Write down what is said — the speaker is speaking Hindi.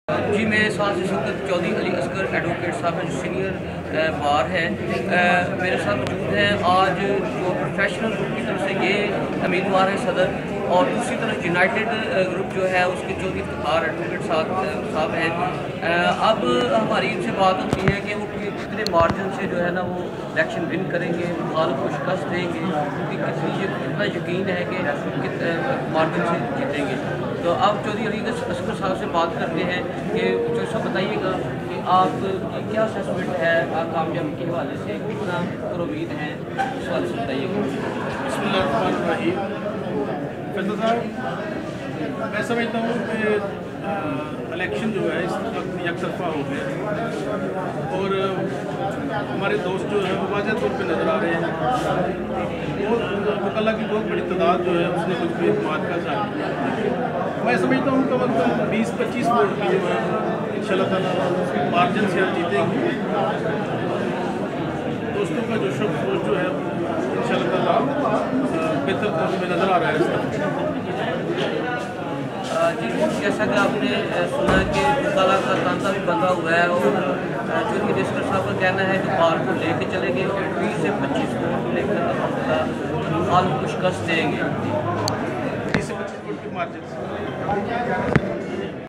जी, मेरे साथ इस वक्त चौधरी अली असगर एडवोकेट साहब हैं, जो सीनियर बार है, मेरे साथ मौजूद हैं। आज जो प्रोफेशनल ग्रुप की तरफ से ये उम्मीदवार है सदर, और दूसरी तरफ यूनाइटेड ग्रुप जो है उसके चौधरी इफ्तिखार एडवोकेट साहब हैं। अब हमारी इनसे बात होती है कि वो कितने मार्जिन से जो है ना वो इलेक्शन विन करेंगे, मुखालिफ को शिकस्त देंगे, उनकी कितना यकीन है कि मार्जिन से जीतेंगे। तो अब चौधरी अली असगर साहब से बात करते हैं कि जो सब बताइएगा कि आप क्या असेसमेंट है कामयाबी के हवाले से, कितना उम्मीद है, इस हवाले से बताइएगा। बिस्मिल्लाहिर्रहमानिर्रहीम। फैसल साहब, मैं समझता हूँ कि इलेक्शन जो है इस वक्त एक तरफा हो गया और हमारे दोस्त जो है वो वाज़ह तौर पर नज़र आ रहे हैं और मुकल्ला की बहुत बड़ी तादाद जो है उसने मुझ पर एतमाद का इज़हार किया। मैं समझता हूँ कम अज़ कम 20-25 वोट की जो है इंशाअल्लाह ताला मार्जिन से हम जीतेंगे। दोस्तों का जो शब्द सोच जो है इंशाअल्लाह ताला बेहतर तौर पर नज़र आ रहा है इस तरफ। जी, जैसा कि आपने सुना कि मुकाला का तांता भी बंधा हुआ है और चौधरी अली असगर साहब का कहना है कि बार को लेके चलेंगे और 20 से 25 वोट लेकर मुखालिफ को शिकस्त देंगे। 20 से 25 वोट की मार्जिन से